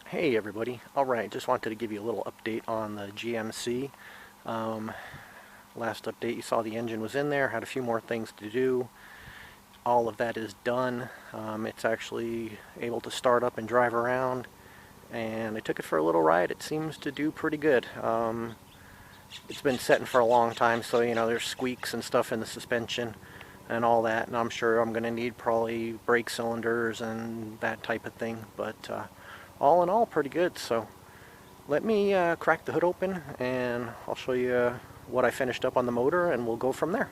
Hey everybody. Alright, just wanted to give you a little update on the GMC. Last update you saw the engine was in there, had a few more things to do. All of that is done. It's actually able to start up and drive around, and I took it for a little ride. It seems to do pretty good. It's been sitting for a long time, so there's squeaks and stuff in the suspension and all that, and I'm sure I'm going to need probably brake cylinders and that type of thing, but all in all, pretty good. So let me crack the hood open and I'll show you what I finished up on the motor, and we'll go from there.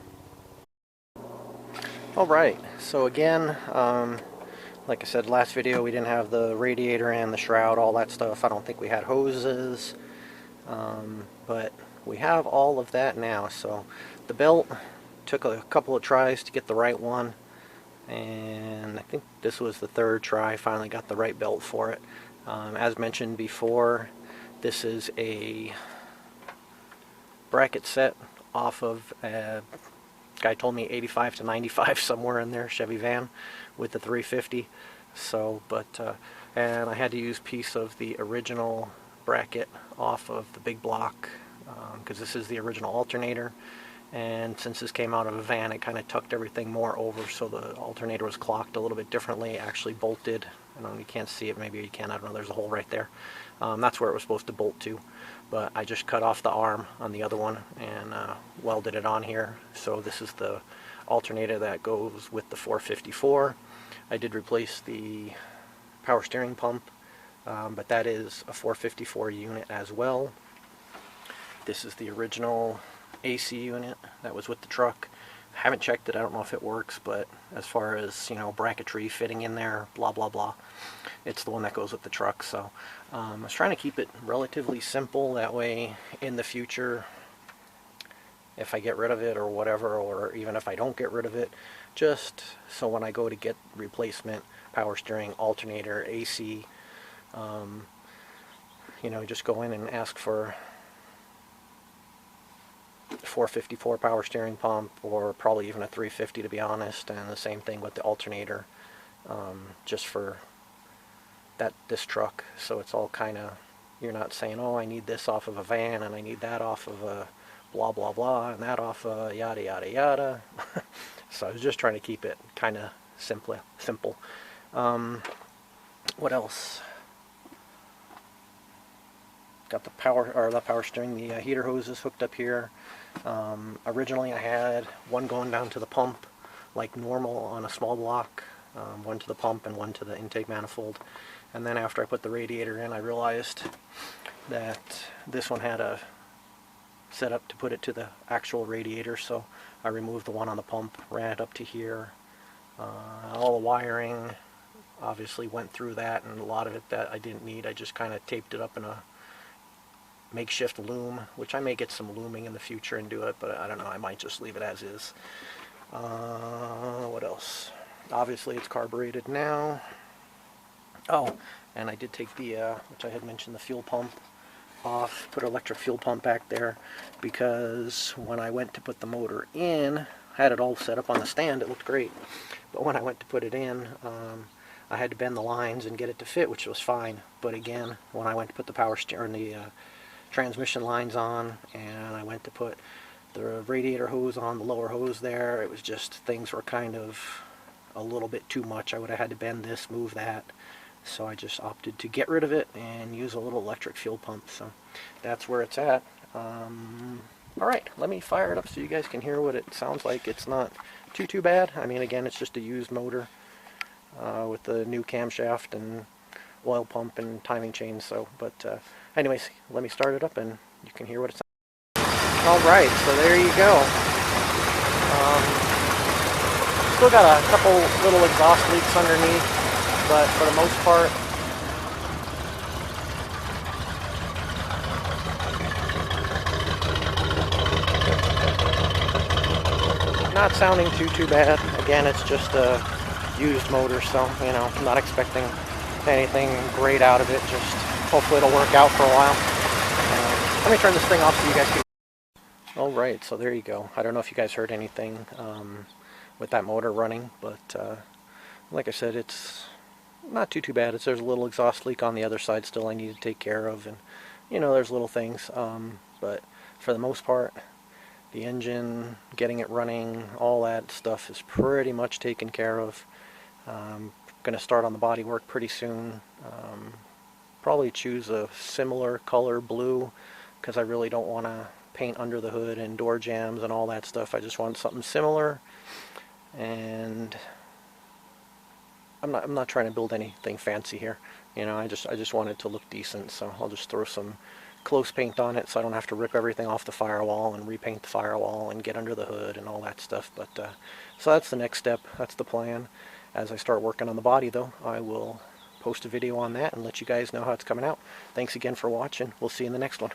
Alright, so again, like I said last video, we didn't have the radiator and the shroud, all that stuff. I don't think we had hoses, but we have all of that now. So the belt took a couple of tries to get the right one, and I think this was the third try. Finally got the right belt for it. As mentioned before, this is a bracket set off of a guy told me 85 to 95 somewhere in there Chevy van with the 350. So, and I had to use a piece of the original bracket off of the big block because this is the original alternator. And since this came out of a van, it kind of tucked everything more over, so the alternator was clocked a little bit differently, actually bolted. I don't know, you can't see it, maybe you can, I don't know, there's a hole right there. That's where it was supposed to bolt to, but I just cut off the arm on the other one and welded it on here. So this is the alternator that goes with the 454. I did replace the power steering pump, but that is a 454 unit as well. This is the original AC unit that was with the truck. Haven't checked it, I don't know if it works, but as far as bracketry fitting in there, blah blah blah, it's the one that goes with the truck. So I was trying to keep it relatively simple, that way in the future if I get rid of it or whatever, or even if I don't get rid of it, just so when I go to get replacement power steering, alternator, AC, just go in and ask for 454 power steering pump, or probably even a 350 to be honest, and the same thing with the alternator, just for this truck. So it's all kind of, you're not saying, oh, I need this off of a van and I need that off of a blah blah blah and that off a yada yada yada. So I was just trying to keep it kind of simple. What else? Got the power steering, the heater hoses hooked up here. Originally I had one going down to the pump like normal on a small block, one to the pump and one to the intake manifold. And then after I put the radiator in, I realized that this one had a setup to put it to the actual radiator, so I removed the one on the pump, ran it up to here. All the wiring obviously went through that, and a lot of it that I didn't need, I just kind of taped it up in a makeshift loom, which I may get some looming in the future and do it, but I don't know, I might just leave it as is. What else? Obviously it's carbureted now. Oh, and I did take the, which I had mentioned, the fuel pump off, put an electric fuel pump back there, because when I went to put the motor in, had it all set up on the stand, it looked great, but when I went to put it in, I had to bend the lines and get it to fit, which was fine. But again, when I went to put the power steering, the transmission lines on, and I went to put the radiator hose on, the lower hose there, it was just, things were kind of a little bit too much. I would have had to bend this, move that, so I just opted to get rid of it and use a little electric fuel pump. So that's where it's at. Alright, let me fire it up so you guys can hear what it sounds like. It's not too bad. I mean, again, it's just a used motor with the new camshaft and oil pump and timing chain. So, but anyways, let me start it up and you can hear what it sounds like. Alright, so there you go. Still got a couple little exhaust leaks underneath, but for the most part, not sounding too bad. Again, it's just a used motor, so I'm not expecting anything great out of it. Just hopefully it'll work out for a while. Let me turn this thing off so you guys can. Alright, so there you go. I don't know if you guys heard anything with that motor running, but like I said, it's not too bad. There's a little exhaust leak on the other side still I need to take care of, and there's little things, but for the most part, the engine, getting it running, all that stuff is pretty much taken care of. Going to start on the bodywork pretty soon. Probably choose a similar color blue, because I really don't want to paint under the hood and door jambs and all that stuff. I just want something similar, and I'm not trying to build anything fancy here. I just want it to look decent, so I'll just throw some close paint on it so I don't have to rip everything off the firewall and repaint the firewall and get under the hood and all that stuff. But so that's the next step. That's the plan. As I start working on the body, though, I will post a video on that and let you guys know how it's coming out. Thanks again for watching. We'll see you in the next one.